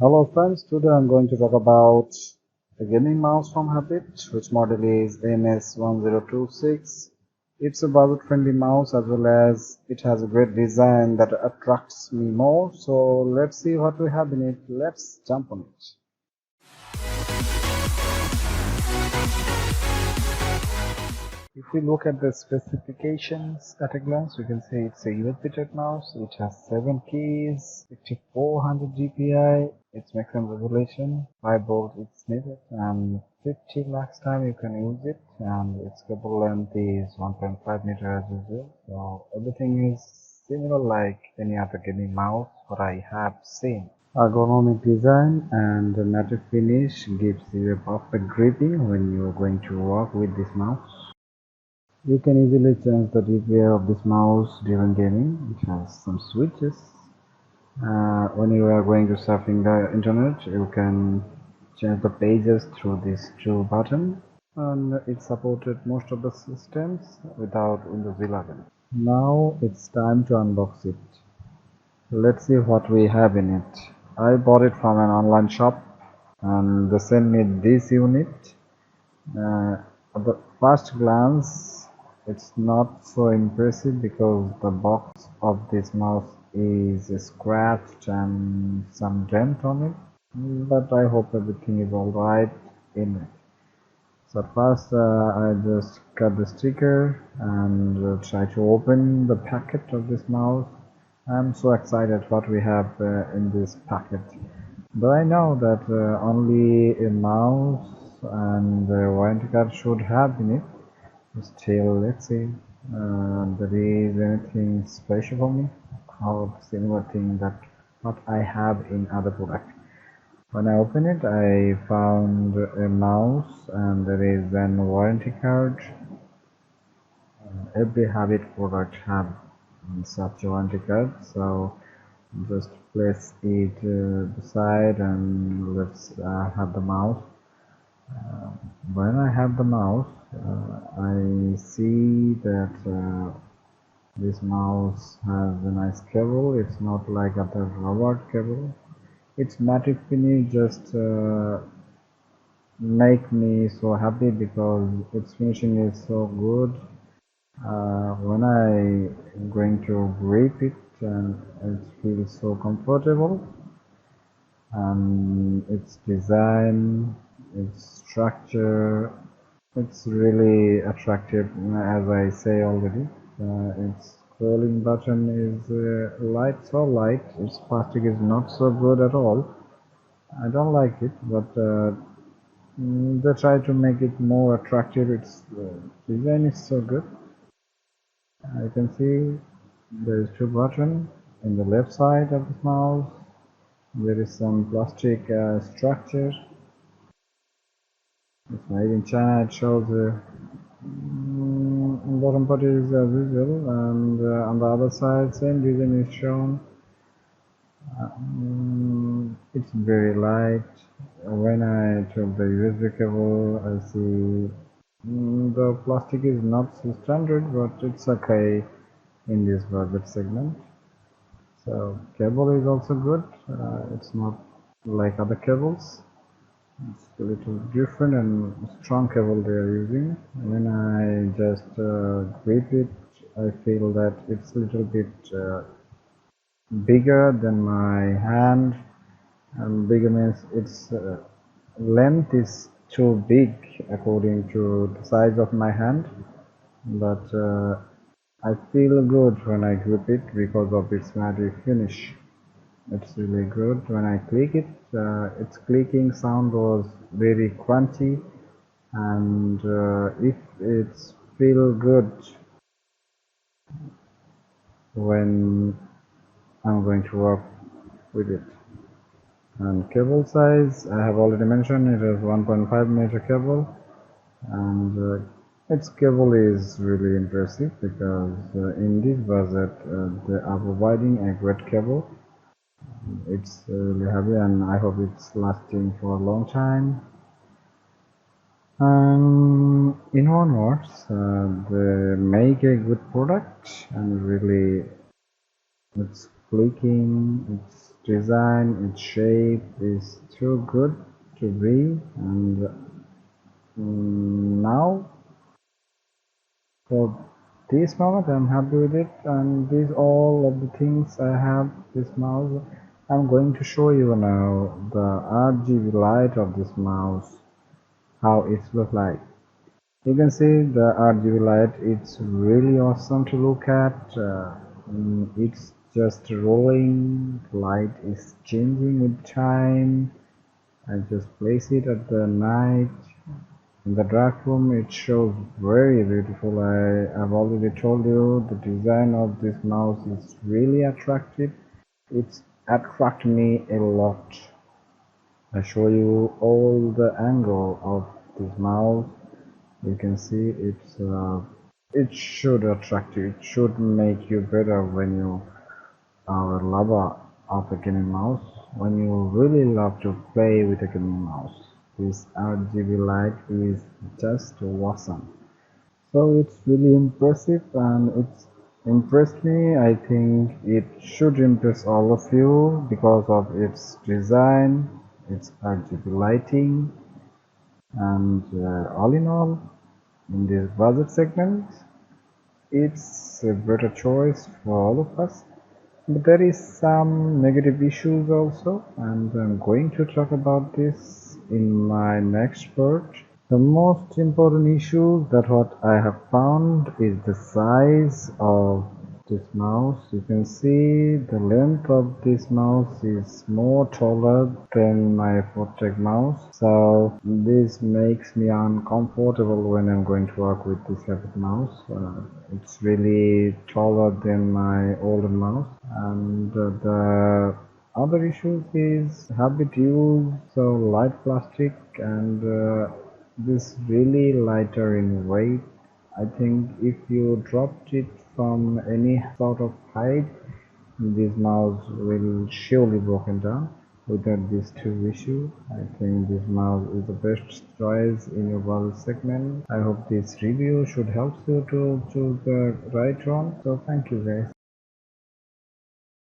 Hello friends, today I'm going to talk about a gaming mouse from Havit, which model is ms1026. It's a budget-friendly mouse as well as it has a great design that attracts me more. So let's see what we have in it. Let's jump on it. If we look at the specifications at a glance, we can see it's a USB type mouse. It has 7 keys, 5400 GPI, its maximum resolution, 5 volts it's needed, and 50 max time you can use it, and its cable length is 1.5 meter as usual. So everything is similar like any other gaming mouse what I have seen. Ergonomic design and the matte finish gives you a perfect gripping when you're going to work with this mouse. You can easily change the display of this mouse during gaming. It has some switches. When you are going to surfing the internet, you can change the pages through these two buttons, and it supported most of the systems without Windows 11. Now it's time to unbox it. Let's see what we have in it. I bought it from an online shop and they sent me this unit. At the first glance, it's not so impressive because the box of this mouse is scratched and some dent on it, but I hope everything is alright in it. So first I just cut the sticker and try to open the packet of this mouse. I'm so excited what we have in this packet. Though I know that only a mouse and a warranty card should have in it, still let's see there is anything special for me or similar thing that what I have in other product. When I open it, I found a mouse and there is an warranty card. Every Havit product have such a warranty card, so just place it beside and let's have the mouse. When I have the mouse, I see that this mouse has a nice cable. It's not like other rubber cable. Its matte finish just make me so happy because its finishing is so good. When I going to grip it and it feels so comfortable, and its design, its structure, it's really attractive. As I say already, its scrolling button is light, so light. Its plastic is not so good at all. I don't like it, but they try to make it more attractive. Its design is so good. You can see there is two buttons in the left side of this mouse. There is some plastic structure. It's made in China. It shows the bottom part is as usual, and on the other side, same design is shown. It's very light. When I took the USB cable, I see the plastic is not so standard, but it's okay in this budget segment. So cable is also good. It's not like other cables. It's a little different and strong cable they are using. When I just grip it, I feel that it's a little bit bigger than my hand, and bigger means its length is too big according to the size of my hand, but I feel good when I grip it because of its matte finish. It's really good. When I click it, its clicking sound was very crunchy, and if it's feel good when I'm going to work with it. And cable size, I have already mentioned it is 1.5 meter cable, and its cable is really impressive because in this budget they are providing a great cable. It's really heavy and I hope it's lasting for a long time. In one words, they make a good product, and really it's clicking, its design, its shape is too good to be. And now for this moment I'm happy with it, and these all of the things I have this mouse. I'm going to show you now the RGB light of this mouse, how it looks like. You can see the RGB light, it's really awesome to look at. It's just rolling, light is changing with time. I just place it at the night. In the dark room it shows very beautiful. I have already told you the design of this mouse is really attractive. It's attract me a lot. I show you all the angle of this mouse. You can see it should attract you. It should make you better when you are a lover of a gaming mouse. When you really love to play with a gaming mouse, this RGB light is just awesome. So it's really impressive, and it's impressed me. I think it should impress all of you because of its design, its RGB lighting, and all in all, in this budget segment, it's a better choice for all of us. But there is some negative issues also, and I'm going to talk about this in my next part. The most important issue that what I have found is the size of this mouse. You can see the length of this mouse is more taller than my Fortec mouse, so this makes me uncomfortable when I'm going to work with this Havit mouse. It's really taller than my older mouse, and the other issues is Havit use so light plastic, and this really lighter in weight. I think if you dropped it from any sort of height, this mouse will surely broken down. Without these two issues, I think this mouse is the best choice in your budget segment. I hope this review should help you to choose the right one. So thank you guys.